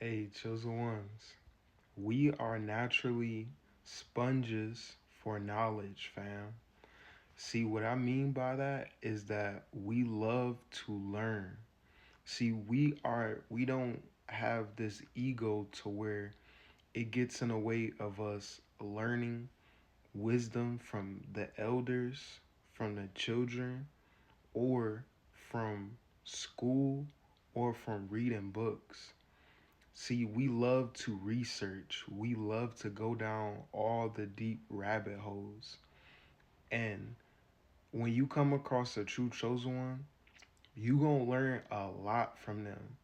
Hey, chosen ones. We are naturally sponges for knowledge, fam. See, what I mean by that is that we love to learn. See, we don't have this ego to where it gets in the way of us learning wisdom from the elders, from the children, or from school, or from reading books. See, we love to research. We love to go down all the deep rabbit holes. And when you come across a true chosen one, you gonna learn a lot from them.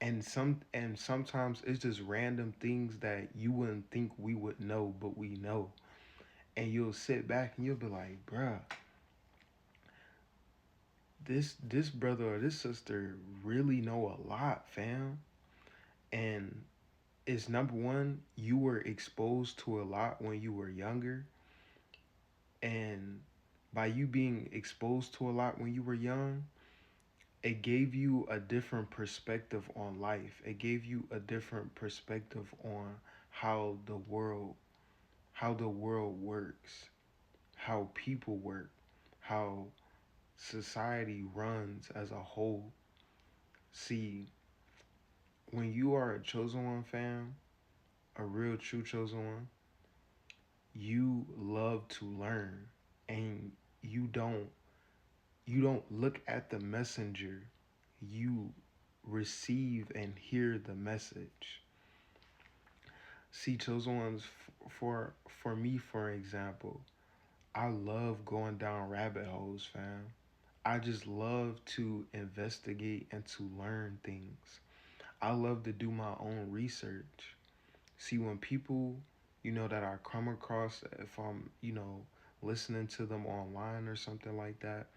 And sometimes it's just random things that you wouldn't think we would know, but we know. And you'll sit back and you'll be like, bruh, this brother or this sister really know a lot, fam. And it's number one, you were exposed to a lot when you were younger, and by you being exposed to a lot when you were young, it gave you a different perspective on life. It gave you a different perspective on how the world how the world works, how people work, how society runs as a whole. See, when you are a chosen one, fam, a real true chosen one, you love to learn, and you don't you don't look at the messenger, you receive and hear the message. See, chosen ones, for me, for example, I love going down rabbit holes, fam. I just love to investigate and to learn things. I love to do my own research. See, when people, that I come across, if I'm, listening to them online or something like that,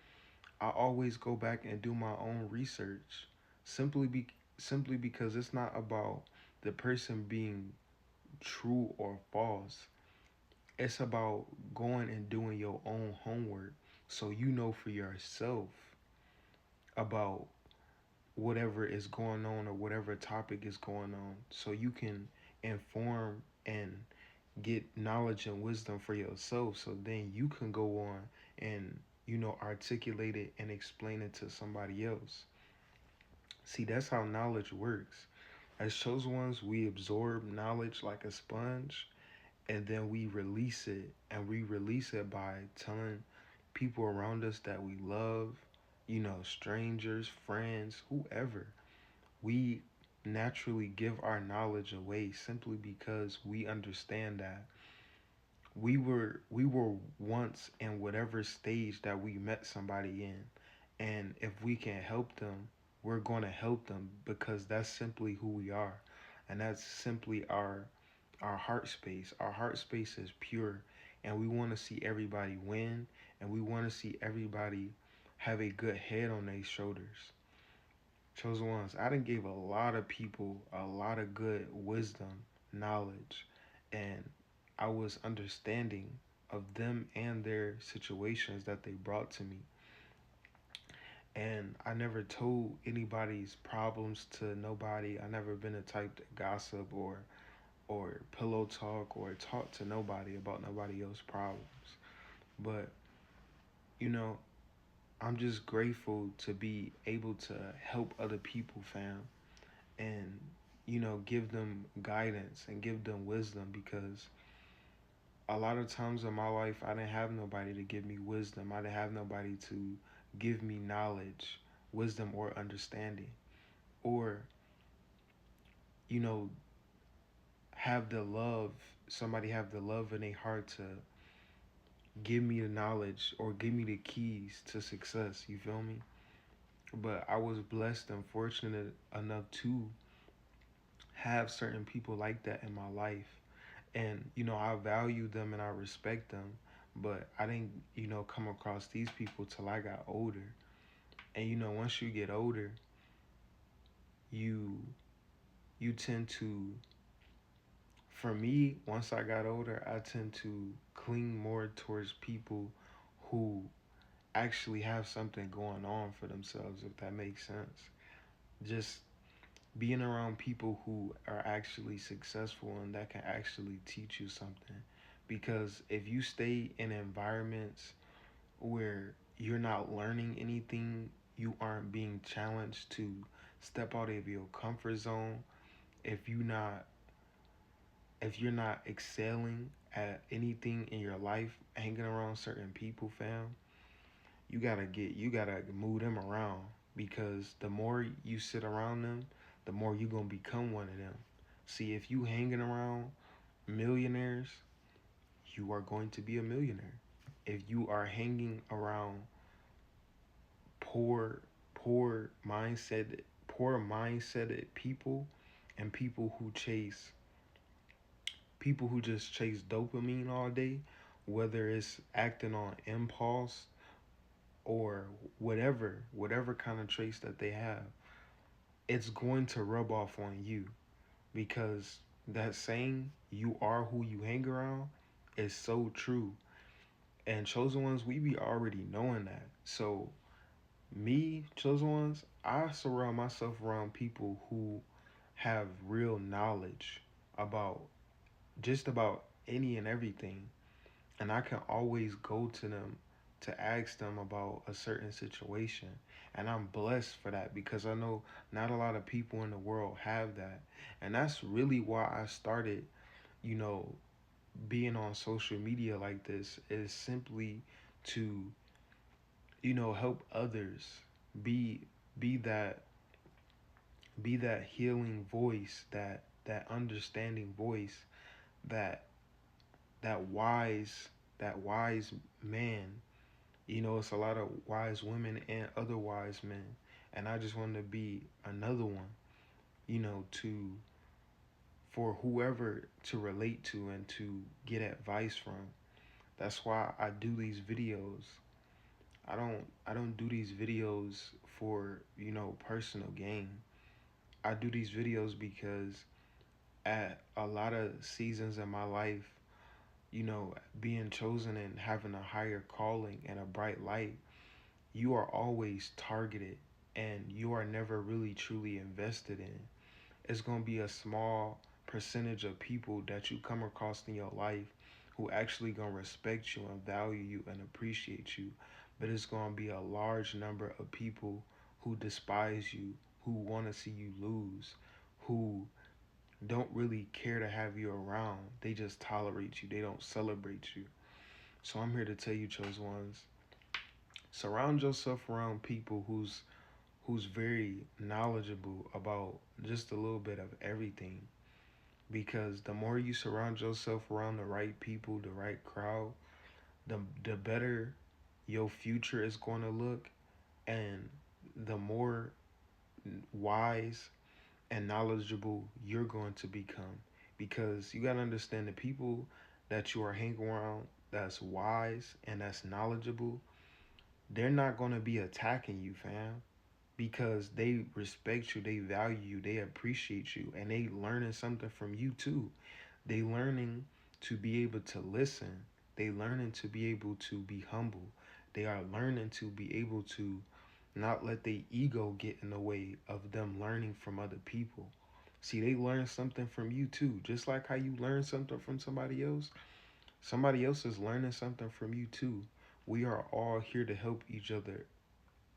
I always go back and do my own research. Simply be simply because it's not about the person being true or false. It's about going and doing your own homework so you know for yourself about whatever is going on or whatever topic is going on so you can inform and get knowledge and wisdom for yourself so then you can go on and articulate it and explain it to somebody else. See, that's how knowledge works. As chosen ones, we absorb knowledge like a sponge, and then we release it, and we release it by telling people around us that we love, strangers, friends, whoever. We naturally give our knowledge away simply because we understand that we were once in whatever stage that we met somebody in, and if we can help them, we're going to help them because that's simply who we are, and that's simply our heart space. Our heart space is pure, and we want to see everybody win, and we want to see everybody have a good head on their shoulders. Chosen ones, I done gave a lot of people a lot of good wisdom, knowledge, and I was understanding of them and their situations that they brought to me. And I never told anybody's problems to nobody. I never been the type to gossip or pillow talk or talk to nobody about nobody else's problems. But, you know, I'm just grateful to be able to help other people, fam, and, give them guidance and give them wisdom because a lot of times in my life, I didn't have nobody to give me wisdom. I didn't have nobody to give me knowledge, wisdom, or understanding, or, you know, have the love, somebody have the love in their heart to give me the knowledge or give me the keys to success. You feel me? But I was blessed and fortunate enough to have certain people like that in my life. And, I value them and I respect them. But I didn't, come across these people till I got older. And, once you get older, you you tend to, for me, once I got older, I tend to cling more towards people who actually have something going on for themselves, if that makes sense. Just being around people who are actually successful and that can actually teach you something. Because if you stay in environments where you're not learning anything, you aren't being challenged to step out of your comfort zone, if you not if you're not excelling at anything in your life, hanging around certain people, fam, you gotta move them around, because the more you sit around them, the more you gonna become one of them. See, if you hanging around millionaires, you are going to be a millionaire. If you are hanging around poor poor mindset poor mindseted people, and people who just chase dopamine all day, whether it's acting on impulse or whatever kind of traits that they have, it's going to rub off on you, because that saying, you are who you hang around, is so true. And chosen ones, we be already knowing that. So me, chosen ones, I surround myself around people who have real knowledge about just about any and everything, and I can always go to them to ask them about a certain situation. And I'm blessed for that, because I know not a lot of people in the world have that. And that's really why I started, you know, being on social media like this, is simply to, help others be be that be that healing voice, that understanding voice, that that wise man. It's a lot of wise women and other wise men, and I just want to be another one, to for whoever to relate to and to get advice from. That's why I do these videos. I don't do these videos for, personal gain. I do these videos because at a lot of seasons in my life, being chosen and having a higher calling and a bright light, you are always targeted, and you are never really truly invested in. It's going to be a small percentage of people that you come across in your life who actually going to respect you and value you and appreciate you. But it's going to be a large number of people who despise you, who want to see you lose, who don't really care to have you around. They just tolerate you. They don't celebrate you. So I'm here to tell you, chose ones, surround yourself around people who's very knowledgeable about just a little bit of everything. Because the more you surround yourself around the right people, the right crowd, the better your future is going to look, and the more wise and knowledgeable you're going to become. Because you got to understand, the people that you are hanging around that's wise and that's knowledgeable, they're not going to be attacking you, fam, because they respect you, they value you, they appreciate you, and they learning something from you too. They learning to be able to listen. They learning to be able to be humble. They are learning to be able to not let their ego get in the way of them learning from other people. See, they learn something from you too. Just like how you learn something from somebody else is learning something from you too. We are all here to help each other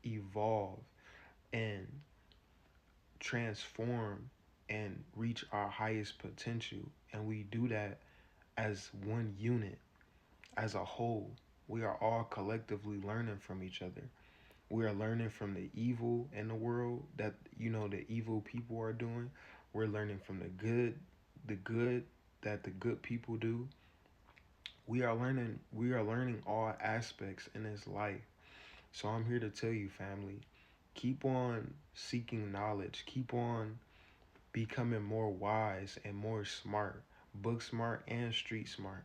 evolve and transform and reach our highest potential. And we do that as one unit, as a whole. We are all collectively learning from each other. We are learning from the evil in the world that, the evil people are doing. We're learning from the good that the good people do. We are learning all aspects in this life. So I'm here to tell you, family, keep on seeking knowledge. Keep on becoming more wise and more smart, book smart and street smart.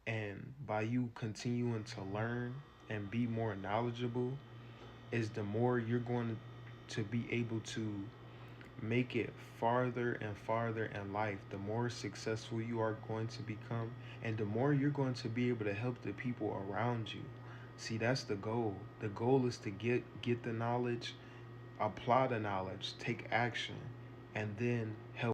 And by you continuing to learn and be more knowledgeable, is the more you're going to be able to make it farther and farther in life, the more successful you are going to become, and the more you're going to be able to help the people around you. See, that's the goal. The goal is to get the knowledge, apply the knowledge, take action, And then